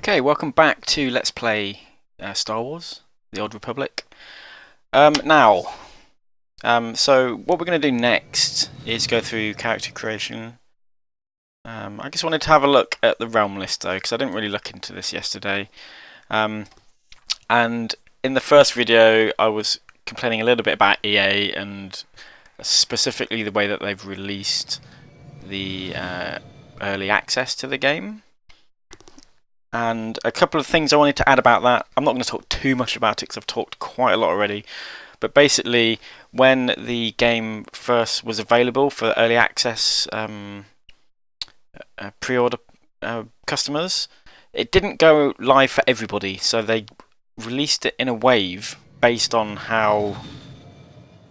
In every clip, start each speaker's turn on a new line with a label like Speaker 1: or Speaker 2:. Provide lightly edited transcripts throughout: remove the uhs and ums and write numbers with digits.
Speaker 1: Okay, welcome back to Let's Play Star Wars, The Old Republic. So what we're going to do next is go through character creation. I just wanted to have a look at the realm list though, because I didn't really look into this yesterday. And in the first video I was complaining a little bit about EA and specifically the way that they've released the early access to the game. And a couple of things I wanted to add about that. I'm not going to talk too much about it because I've talked quite a lot already. But basically, when the game first was available for early access pre-order customers, it didn't go live for everybody. So they released it in a wave based on how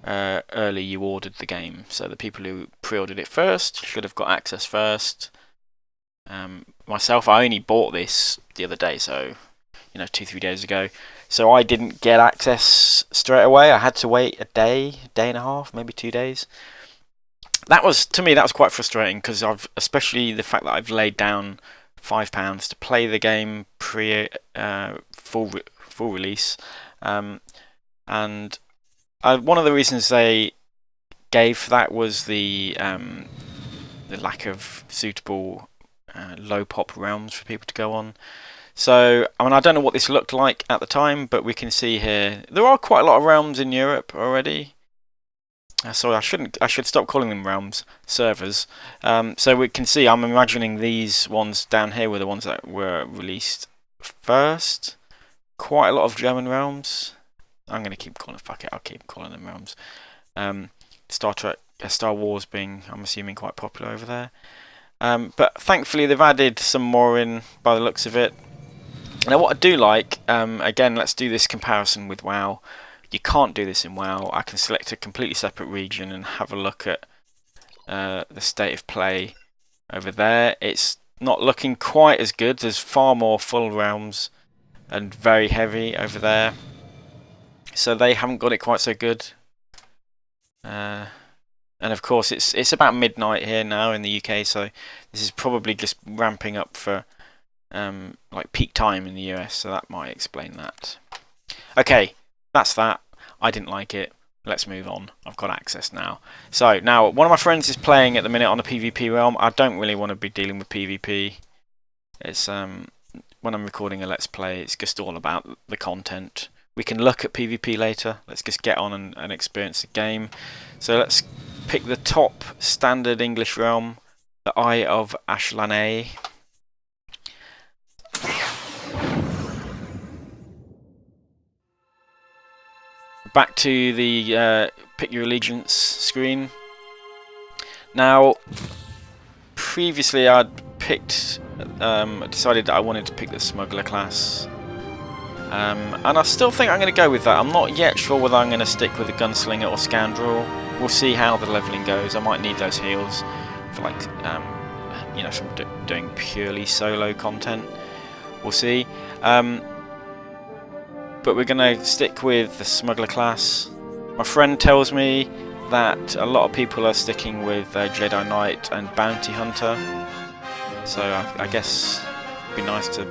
Speaker 1: early you ordered the game. So the people who pre-ordered it first should have got access first. Myself, I only bought this the other day, so 2-3 days ago. So I didn't get access straight away. I had to wait a day and a half, maybe 2 days. To me that was quite frustrating because especially the fact that I've laid down £5 to play the game full release, and one of the reasons they gave for that was the lack of suitable low pop realms for people to go on. So I don't know what this looked like at the time, but we can see here there are quite a lot of realms in Europe already. Sorry, I should stop calling them realms, servers. So we can see, I'm imagining these ones down here were the ones that were released first. Quite a lot of German realms. I'm going to keep calling, fuck it, I'll keep calling them realms. Star Wars being, I'm assuming, quite popular over there. But thankfully they've added some more in by the looks of it. Now what I do like, again, let's do this comparison with WoW. You can't do this in WoW. I can select a completely separate region and have a look at the state of play over there. It's not looking quite as good. There's far more full realms and very heavy over there. So they haven't got it quite so good. And of course it's about midnight here now in the UK, so this is probably just ramping up for like peak time in the US, so that might explain that. Okay, that's that. I didn't like it. Let's move on. I've got access now. So now one of my friends is playing at the minute on a PvP realm. I don't really want to be dealing with PvP. It's when I'm recording a Let's Play, it's just all about the content. We can look at PvP later. Let's just get on and experience the game. So let's pick the top standard English realm, the Eye of Ashlanay. Back to the pick your allegiance screen. Now, previously I'd decided that I wanted to pick the smuggler class. And I still think I'm going to go with that. I'm not yet sure whether I'm going to stick with the gunslinger or scoundrel. We'll see how the leveling goes. I might need those heals for from doing purely solo content. We'll see. But we're going to stick with the smuggler class. My friend tells me that a lot of people are sticking with Jedi Knight and Bounty Hunter. So I guess it'd be nice to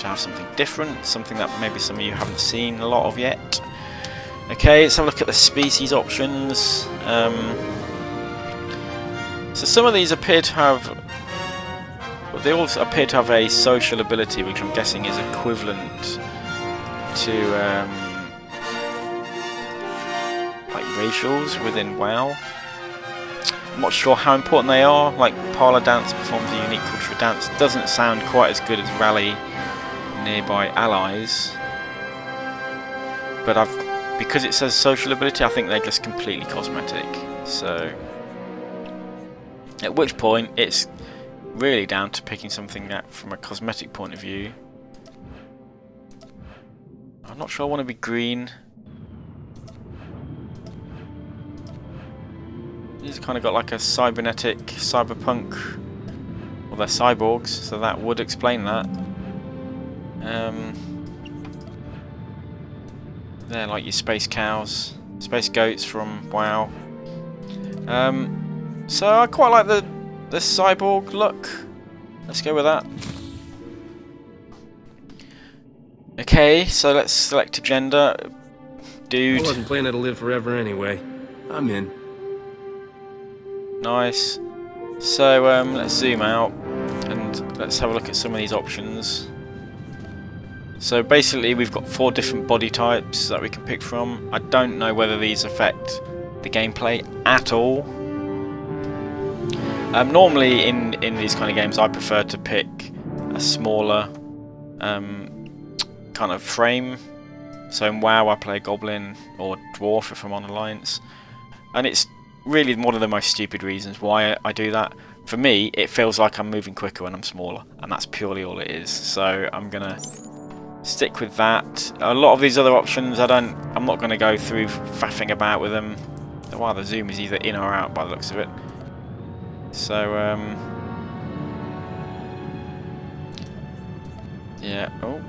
Speaker 1: have something different, something that maybe some of you haven't seen a lot of yet. Okay, let's have a look at the species options. So some of these appear to have, they also appear to have a social ability, which I'm guessing is equivalent to like racials within WoW. I'm not sure how important they are. Like parlor dance performs a unique cultural dance. Doesn't sound quite as good as rally nearby allies, but because it says social ability, I think they're just completely cosmetic. So at which point it's really down to picking something that from a cosmetic point of view. I'm not sure I want to be green. He's kind of got like a cybernetic cyberpunk, well, they're cyborgs, so that would explain that. They're like your space cows, space goats from WoW. So I quite like the cyborg look. Let's go with that. Okay, so let's select a gender. Dude.
Speaker 2: I wasn't planning to live forever anyway. I'm in.
Speaker 1: Nice. So let's zoom out and let's have a look at some of these options. So basically we've got 4 different body types that we can pick from. I don't know whether these affect the gameplay at all. Normally in these kind of games I prefer to pick a smaller kind of frame. So in WoW I play Goblin or Dwarf if I'm on Alliance, and it's really one of the most stupid reasons why I do that. For me, it feels like I'm moving quicker when I'm smaller, and that's purely all it is. So I'm gonna stick with that. A lot of these other options, I'm not gonna go through faffing about with them. Wow, the zoom is either in or out by the looks of it. So yeah. Oh.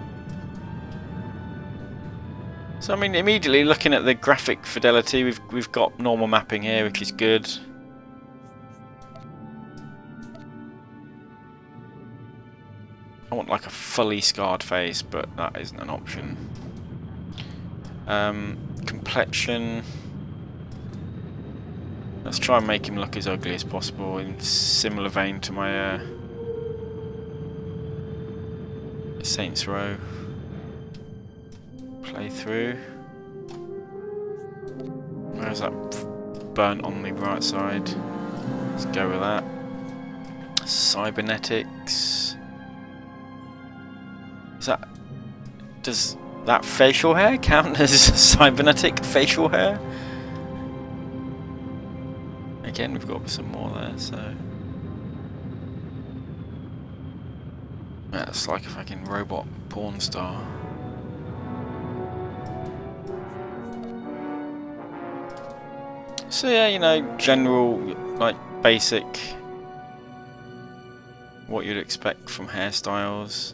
Speaker 1: So I mean, immediately looking at the graphic fidelity, we've got normal mapping here, which is good. I want like a fully scarred face, but that isn't an option. Complexion. Let's try and make him look as ugly as possible, in similar vein to my Saints Row playthrough. Where's that burnt on the right side? Let's go with that. Cybernetics. Does that facial hair count as cybernetic facial hair? Again, we've got some more there, so that's like a fucking robot porn star. So yeah, you know, general, like basic, what you'd expect from hairstyles.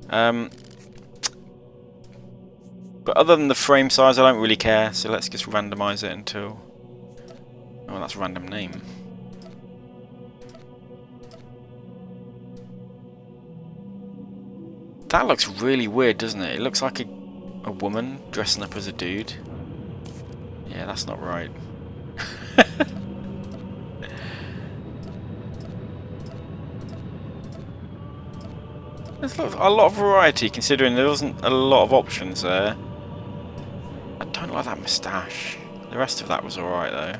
Speaker 1: But other than the frame size, I don't really care, so let's just randomize it until... Oh, that's a random name. That looks really weird, doesn't it? It looks like a woman dressing up as a dude. Yeah, that's not right. There's a lot of variety, considering there wasn't a lot of options there. I don't like that moustache. The rest of that was alright though.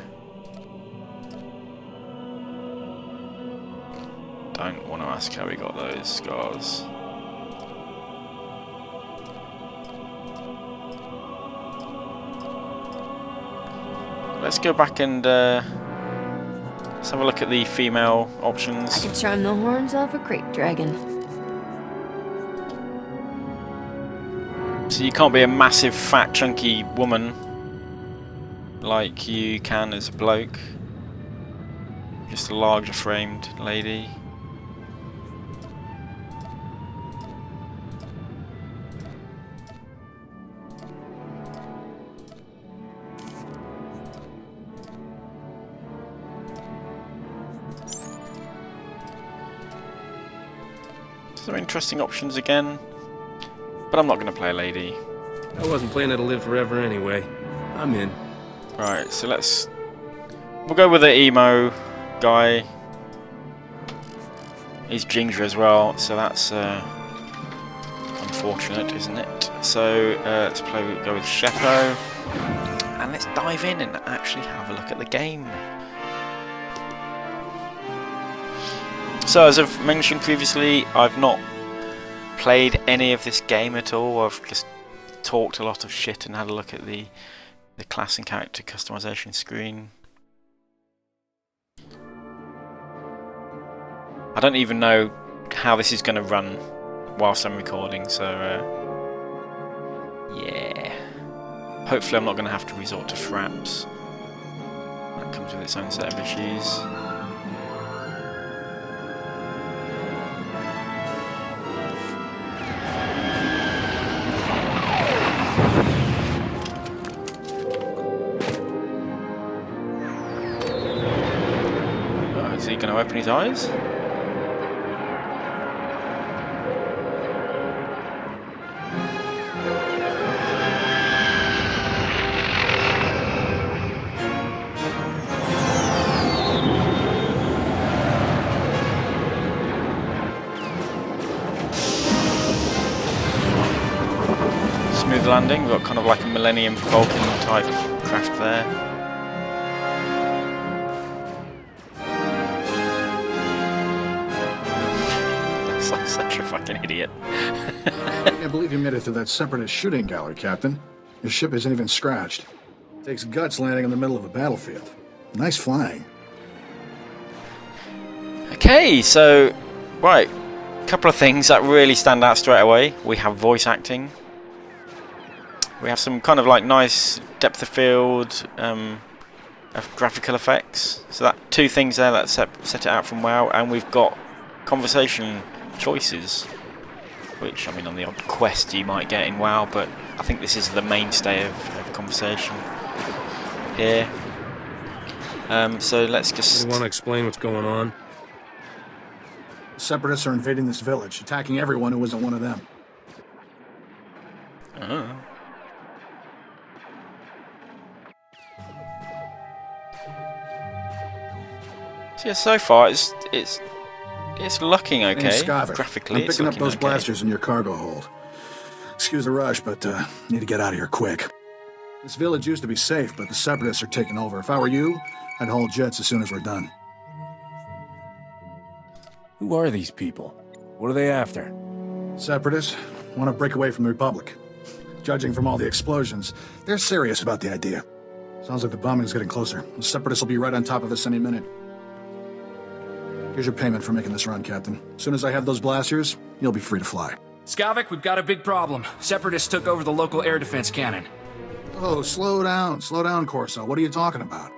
Speaker 1: Don't want to ask how we got those scars. Let's go back and let's have a look at the female options.
Speaker 3: I can charm the horns off a crate dragon.
Speaker 1: So you can't be a massive, fat, chunky woman like you can as a bloke. Just a larger framed lady. Some interesting options again. But I'm not going to play a lady.
Speaker 2: I wasn't planning to live forever anyway. I'm in.
Speaker 1: Right, so we'll go with the emo guy. He's ginger as well, so that's unfortunate, isn't it? So let's go with Sheppo, and let's dive in and actually have a look at the game. So as I've mentioned previously, I've not played any of this game at all. I've just talked a lot of shit and had a look at the class and character customization screen. I don't even know how this is going to run whilst I'm recording, so yeah. Hopefully I'm not going to have to resort to fraps. That comes with its own set of issues. Is he going to open his eyes? landing. We've got kind of like a Millennium Falcon type craft there. Looks like such a fucking idiot.
Speaker 4: I can't believe you made it through that Separatist shooting gallery, Captain. Your ship isn't even scratched. Takes guts landing in the middle of a battlefield. Nice flying.
Speaker 1: Okay, so, right, a couple of things that really stand out straight away. We have voice acting. We have some kind of like nice depth of field, graphical effects. So that two things there that set it out from WoW, and we've got conversation choices, which, I mean, on the odd quest you might get in WoW, but I think this is the mainstay of conversation here. So let's just...
Speaker 2: You want to explain what's going on?
Speaker 4: Separatists are invading this village, attacking everyone who isn't one of them.
Speaker 1: Oh. So yeah, so far it's looking okay.
Speaker 4: Name's Skavik.
Speaker 1: Graphically,
Speaker 4: I'm
Speaker 1: it's
Speaker 4: picking up
Speaker 1: looking
Speaker 4: those
Speaker 1: okay.
Speaker 4: blasters in your cargo hold. Excuse the rush, but need to get out of here quick. This village used to be safe, but the Separatists are taking over. If I were you, I'd haul jets as soon as we're done.
Speaker 5: Who are these people? What are they after?
Speaker 4: Separatists want to break away from the Republic. Judging from all the explosions, they're serious about the idea. Sounds like the bombing's getting closer. The Separatists will be right on top of us any minute. Here's your payment for making this run, Captain. As soon as I have those blasters, you'll be free to fly.
Speaker 6: Skavik, we've got a big problem. Separatists took over the local air defense cannon.
Speaker 4: Oh, slow down, Corso. What are you talking about?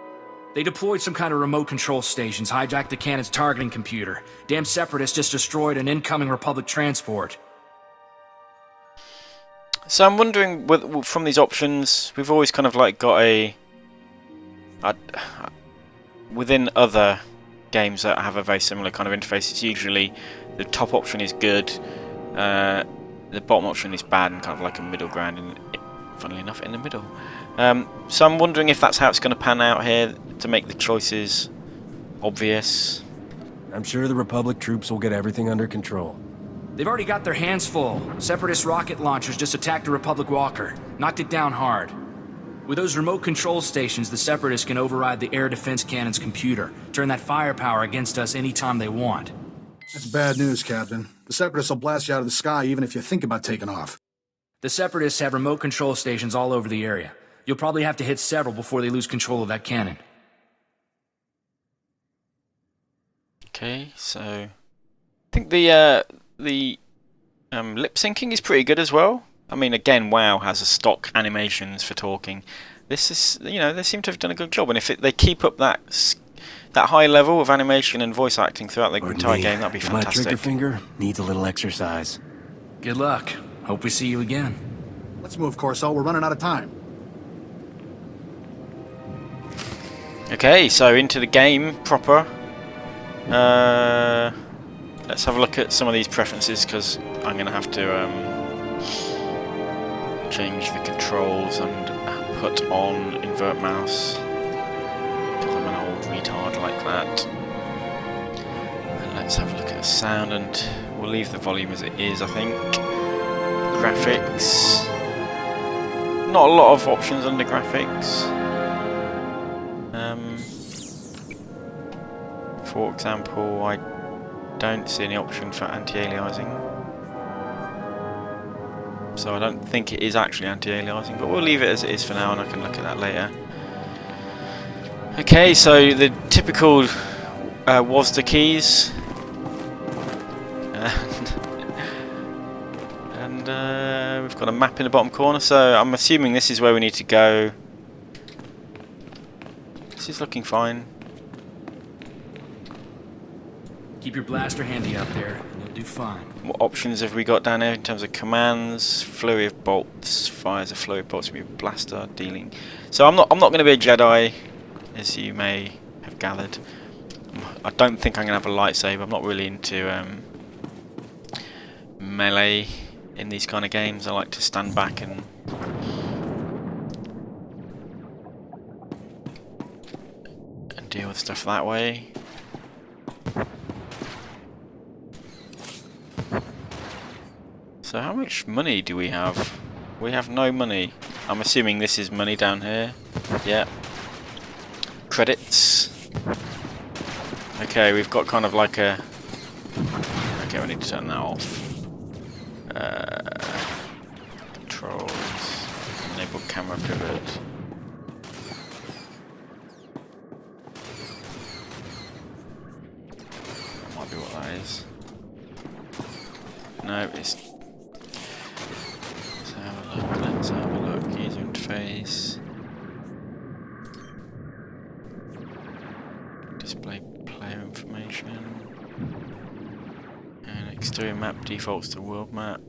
Speaker 6: They deployed some kind of remote control stations, hijacked the cannon's targeting computer. Damn Separatists just destroyed an incoming Republic transport.
Speaker 1: So I'm wondering, from these options, we've always kind of like got within other games that have a very similar kind of interface, it's usually the top option is good, the bottom option is bad, and kind of like a middle ground, and funnily enough, in the middle. So I'm wondering if that's how it's going to pan out here, to make the choices obvious.
Speaker 5: I'm sure the Republic troops will get everything under control.
Speaker 6: They've already got their hands full. Separatist rocket launchers just attacked a Republic walker, knocked it down hard. With those remote control stations, the Separatists can override the air defense cannon's computer, turn that firepower against us anytime they want.
Speaker 4: That's bad news, Captain. The Separatists will blast you out of the sky even if you think about taking off.
Speaker 6: The Separatists have remote control stations all over the area. You'll probably have to hit several before they lose control of that cannon.
Speaker 1: Okay, so I think the lip syncing is pretty good as well. I mean, again, WoW has a stock animations for talking. This is, you know, they seem to have done a good job, and if they keep up that high level of animation and voice acting throughout the entire game, that'd be fantastic.
Speaker 5: My trigger finger needs a little exercise.
Speaker 6: Good luck. Hope we see you again.
Speaker 4: Let's move, Corso. We're running out of time.
Speaker 1: Okay, so into the game proper. Let's have a look at some of these preferences, because I'm going to have to change the controls and put on invert mouse, because I'm an old retard like that. And let's have a look at the sound, and we'll leave the volume as it is, I think. Graphics. Not a lot of options under graphics. For example, I don't see any option for anti-aliasing, so I don't think it is actually anti-aliasing, but we'll leave it as it is for now, and I can look at that later. Okay, so the typical WASD keys, and we've got a map in the bottom corner, so I'm assuming this is where we need to go. This is looking fine.
Speaker 6: Keep your blaster handy out there, and you'll do fine.
Speaker 1: What options have we got down here in terms of commands? Flurry of bolts, fires a flurry of bolts with a blaster, dealing. So I'm not going to be a Jedi, as you may have gathered. I don't think I'm going to have a lightsaber. I'm not really into melee in these kind of games. I like to stand back and deal with stuff that way. So how much money do we have? We have no money. I'm assuming this is money down here. Yeah. Credits. Okay, we've got kind of like a... Okay, we need to turn that off. Controls. Enable camera pivot. That might be what that is. No, it's... Let's have a look. User interface. Display player information. And exterior map defaults to world map.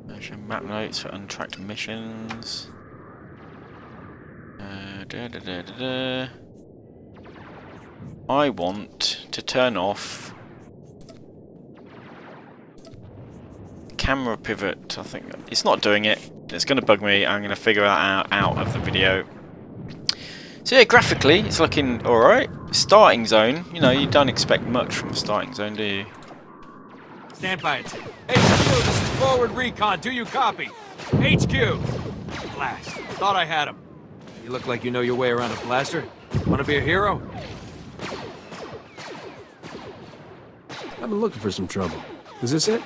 Speaker 1: Version map notes for untracked missions. I want to turn off camera pivot. I think it's not doing it. It's going to bug me. I'm going to figure that out of the video. So yeah, graphically it's looking alright. Starting zone, you know, you don't expect much from a starting zone, do you?
Speaker 7: Stand by it. HQ, this is forward recon. Do you copy? HQ! Blast. Thought I had him. You look like you know your way around a blaster. Wanna be a hero?
Speaker 2: I've been looking for some trouble. Is this it?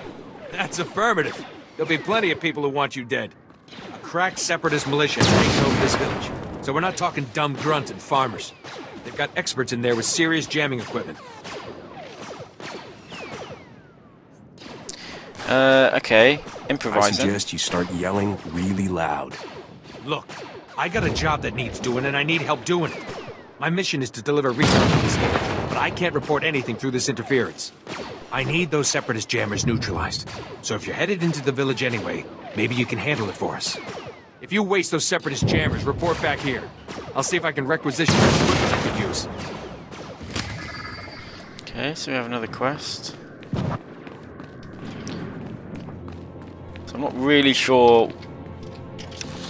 Speaker 7: That's affirmative. There'll be plenty of people who want you dead. A cracked separatist militia taking over this village. So we're not talking dumb grunt and farmers. They've got experts in there with serious jamming equipment.
Speaker 1: Okay.
Speaker 2: I
Speaker 1: Improvising.
Speaker 2: suggest you start yelling really loud.
Speaker 7: Look, I got a job that needs doing and I need help doing it. My mission is to deliver research to this village, but I can't report anything through this interference. I need those separatist jammers neutralized. So if you're headed into the village anyway, maybe you can handle it for us. If you waste those separatist jammers, report back here. I'll see if I can requisition the equipment I could use.
Speaker 1: Okay, so we have another quest. So I'm not really sure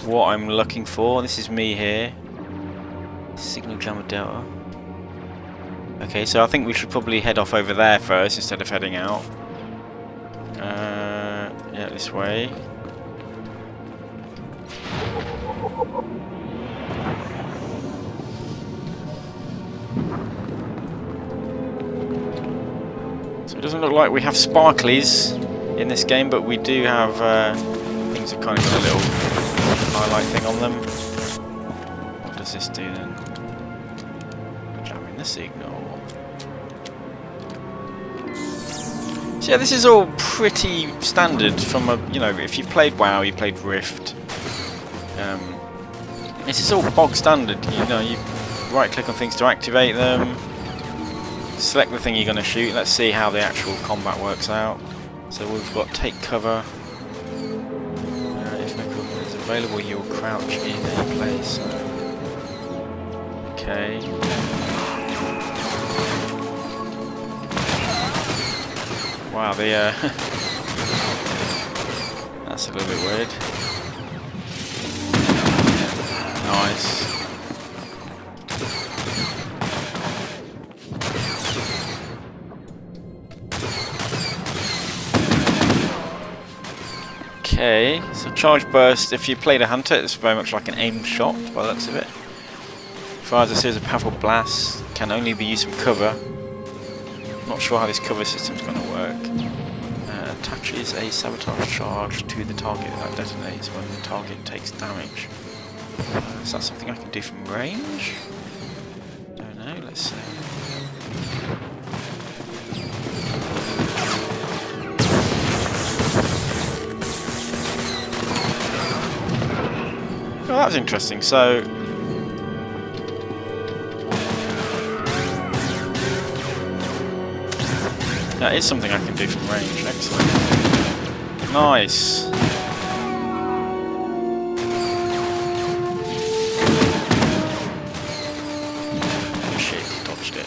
Speaker 1: what I'm looking for. This is me here. Signal jammer delta. Okay, so I think we should probably head off over there first instead of heading out. Yeah, this way. So it doesn't look like we have sparklies in this game, but we do have things that kind of got a little highlight thing on them. What does this do then? Jamming the signal. So yeah, this is all pretty standard from a, you know, if you've played WoW, you played Rift. This is all bog standard, you know, you right click on things to activate them, select the thing you're going to shoot. Let's see how the actual combat works out. So we've got take cover. If no cover is available, you'll crouch in a place. Okay. Wow, the that's a little bit weird. Nice. Okay, so charge burst, if you played a hunter, it's very much like an aimed shot by the looks of it. Fires a series of powerful blasts, can only be used from cover. Not sure how this cover system is going to work. Attaches a sabotage charge to the target that detonates when the target takes damage. Is that something I can do from range? Don't know, let's see. Oh, that's interesting. So that is something I can do from range. Excellent. Nice. Oh shit, dodged it.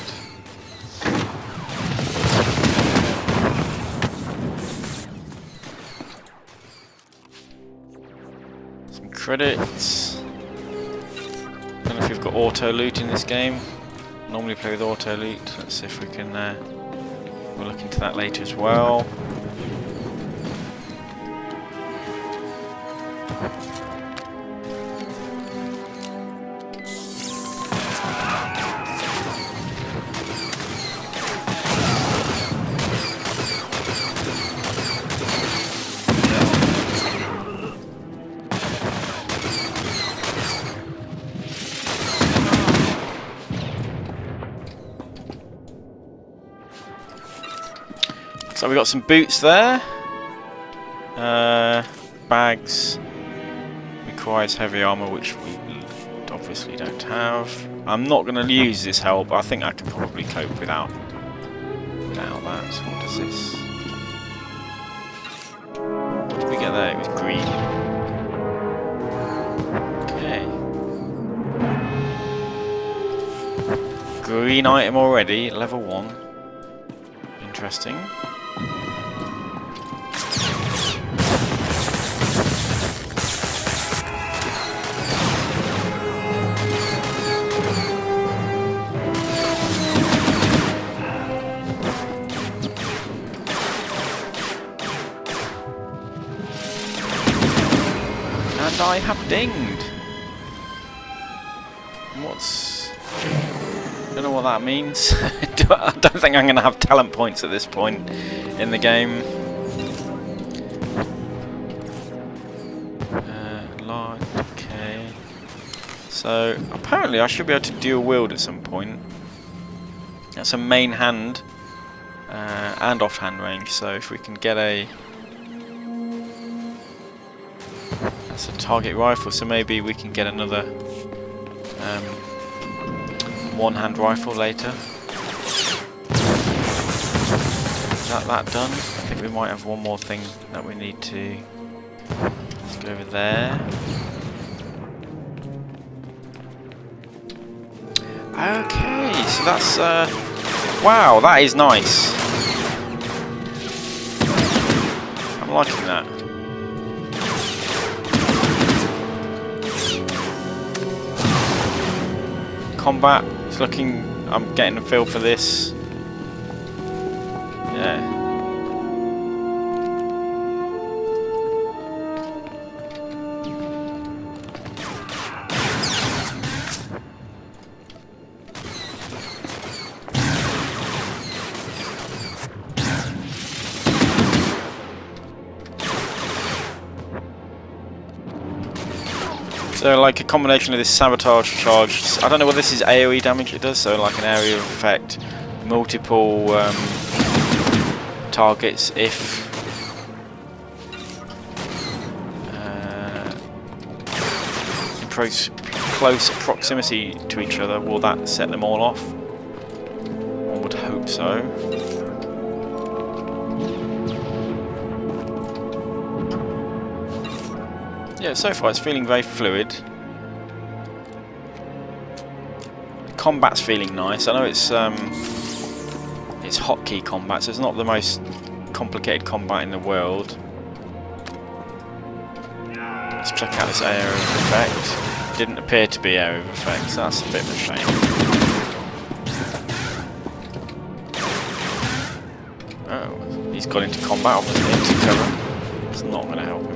Speaker 1: Some credits. Don't know if you've got auto loot in this game. Normally play with auto loot. Let's see if we can we'll look into that later as well. So we got some boots there. Bags requires heavy armor, which we obviously don't have. I'm not going to use this help. I think I can probably cope without that. So what is this? What did we get there? It was green. Okay. Green item already, level 1. Interesting. And I have dinged. What's... don't know what that means. I don't think I'm going to have talent points at this point in the game. Large, okay. So apparently I should be able to dual wield at some point. That's a main hand and offhand range. So if we can get a... that's a target rifle, so maybe we can get another one-hand rifle later. Is that done? I think we might have one more thing that we need to... let's go over there. Okay, so that's... wow, that is nice. I'm liking that. Combat, it's looking... I'm getting a feel for this. Yeah. So like a combination of this sabotage charge, I don't know what this is, AoE damage it does, so like an area of effect, multiple targets if in close proximity to each other, will that set them all off? One would hope so. Yeah, so far it's feeling very fluid. Combat's feeling nice. I know it's hotkey combat, so it's not the most complicated combat in the world. Let's check out this area of effect. Didn't appear to be area of effect, so that's a bit of a shame. Oh, he's got into combat, obviously, into cover. It's not going to help him.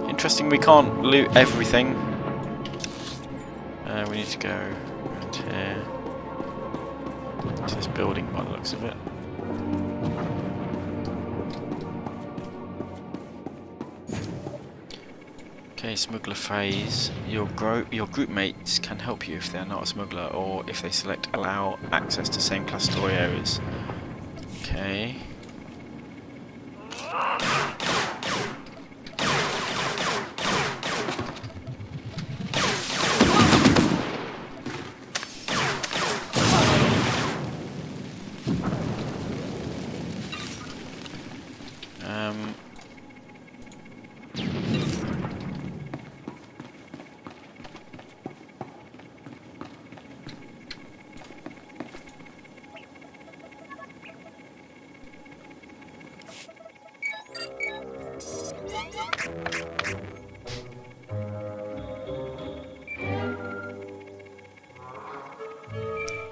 Speaker 1: Interesting, we can't loot everything. We need to go around here to this building by the looks of it. Okay, smuggler phase. Your group mates can help you if they are not a smuggler, or if they select allow access to same class story areas. Okay.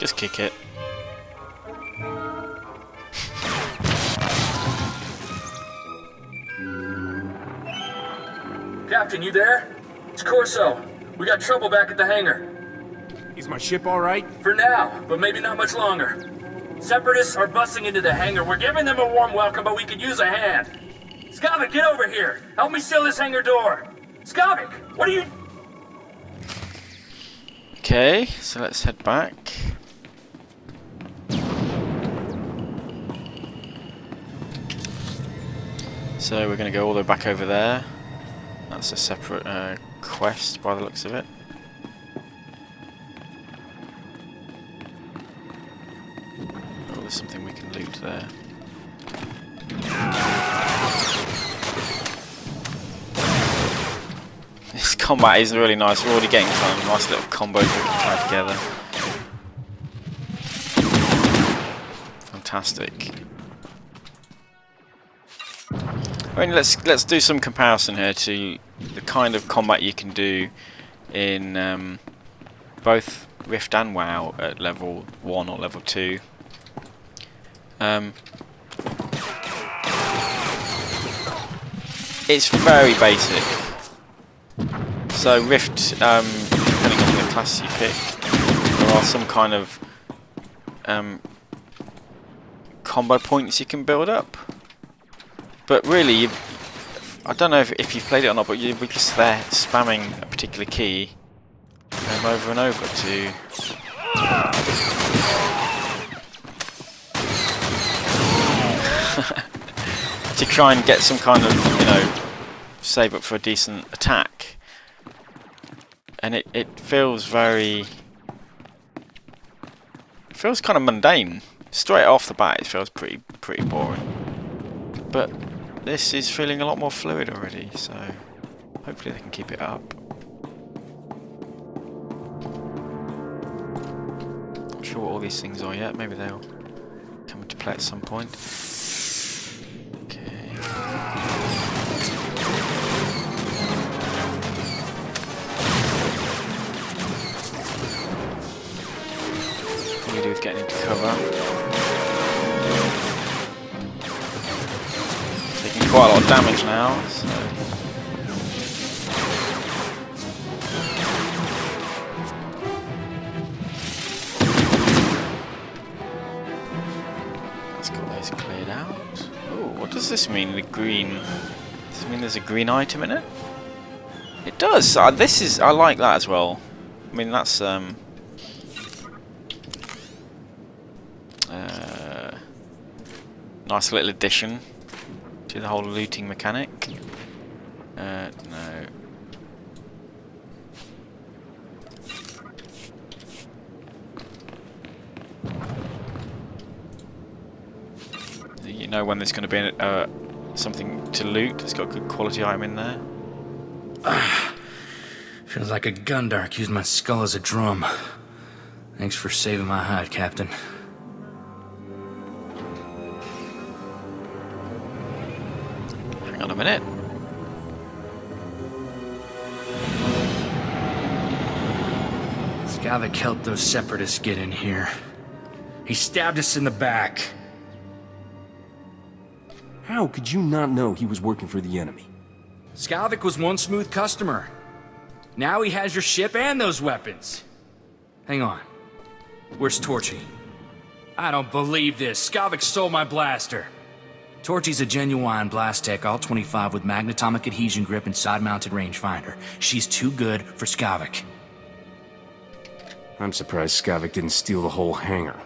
Speaker 1: Just kick it.
Speaker 6: Captain, you there? It's Corso. We got trouble back at the hangar.
Speaker 2: Is my ship all right?
Speaker 6: For now, but maybe not much longer. Separatists are busting into the hangar. We're giving them a warm welcome, but we could use a hand. Skavik, get over here. Help me seal this hangar door. Skavik, what are you...
Speaker 1: Okay, so let's head back. So we're going to go all the way back over there. That's a separate quest by the looks of it. Oh, there's something we can loot there. This combat is really nice. We're already getting some nice little combos we can try together. Fantastic. I mean, let's do some comparison here to the kind of combat you can do in both Rift and WoW at level 1 or level 2. It's very basic. So Rift, depending on the class you pick, there are some kind of combo points you can build up. But really, I don't know if you've played it or not, but you're just there spamming a particular key over and over to to try and get some kind of, you know, save up for a decent attack. And it feels very... It feels kind of mundane. Straight off the bat, it feels pretty boring. But this is feeling a lot more fluid already, so hopefully they can keep it up. Not sure what all these things are yet. Maybe they'll come into play at some point. Okay. What do we do with getting into cover? Quite a lot of damage now, so. Let's get those cleared out. Oh, what does this mean, the green? Does it mean there's a green item in it? It does! I like that as well. I mean, that's, nice little addition to the whole looting mechanic. No. You know when there's going to be something to loot. It's got a good quality item in there.
Speaker 6: Feels like a Gundark used my skull as a drum. Thanks for saving my hide, Captain.
Speaker 1: Hang on a minute.
Speaker 6: Skavik helped those separatists get in here. He stabbed us in the back.
Speaker 5: How could you not know he was working for the enemy?
Speaker 6: Skavik was one smooth customer. Now he has your ship and those weapons. Hang on. Where's Torchy? I don't believe this. Skavik stole my blaster. Torchy's a genuine blast tech, all 25 with magnetomic adhesion grip and side-mounted rangefinder. She's too good for Skavik.
Speaker 5: I'm surprised Skavik didn't steal the whole hangar.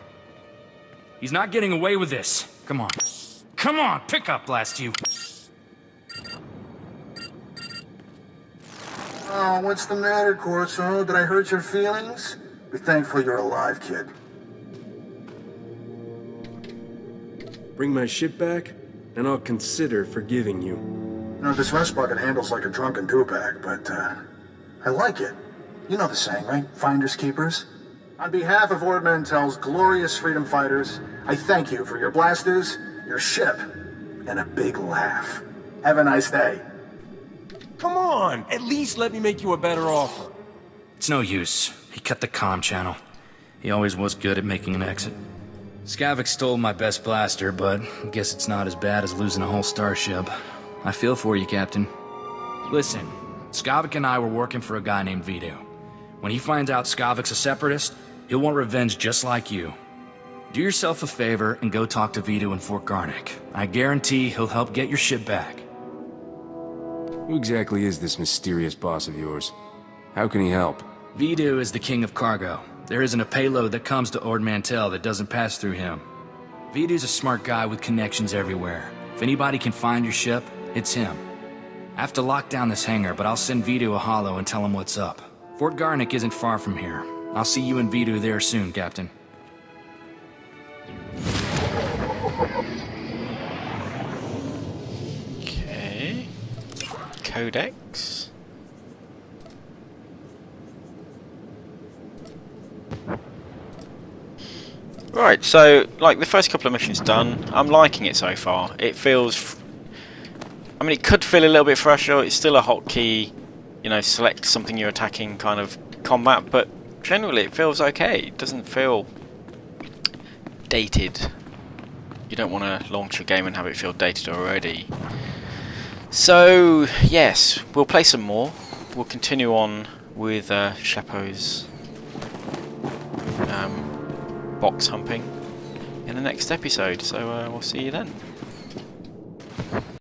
Speaker 6: He's not getting away with this. Come on. Come on, pick up, blast you.
Speaker 4: Oh, what's the matter, Corso? Did I hurt your feelings? Be thankful you're alive, kid.
Speaker 5: Bring my ship back, and I'll consider forgiving you.
Speaker 4: You know, this rest bucket handles like a drunken two-pack, but, I like it. You know the saying, right? Finders keepers. On behalf of Ord Mantell's glorious freedom fighters, I thank you for your blasters, your ship, and a big laugh. Have a nice day.
Speaker 5: Come on! At least let me make you a better offer.
Speaker 6: It's no use. He cut the comm channel. He always was good at making an exit. Skavik stole my best blaster, but I guess it's not as bad as losing a whole starship. I feel for you, Captain. Listen, Skavik and I were working for a guy named Vito. When he finds out Skavik's a separatist, he'll want revenge just like you. Do yourself a favor and go talk to Vito in Fort Garnick. I guarantee he'll help get your ship back.
Speaker 5: Who exactly is this mysterious boss of yours? How can he help?
Speaker 6: Vito is the king of cargo. There isn't a payload that comes to Ord Mantell that doesn't pass through him. Vito's a smart guy with connections everywhere. If anybody can find your ship, it's him. I have to lock down this hangar, but I'll send Vito a holo and tell him what's up. Fort Garnick isn't far from here. I'll see you and Vito there soon, Captain.
Speaker 1: Okay. Codex. Right, so, like, the first couple of missions done, I'm liking it so far. It feels... I mean, it could feel a little bit fresher. It's still a hotkey, you know, select something you're attacking kind of combat, but generally it feels okay. It doesn't feel dated. You don't want to launch a game and have it feel dated already. So, yes, we'll play some more. We'll continue on with Sheppo's box humping in the next episode, so we'll see you then.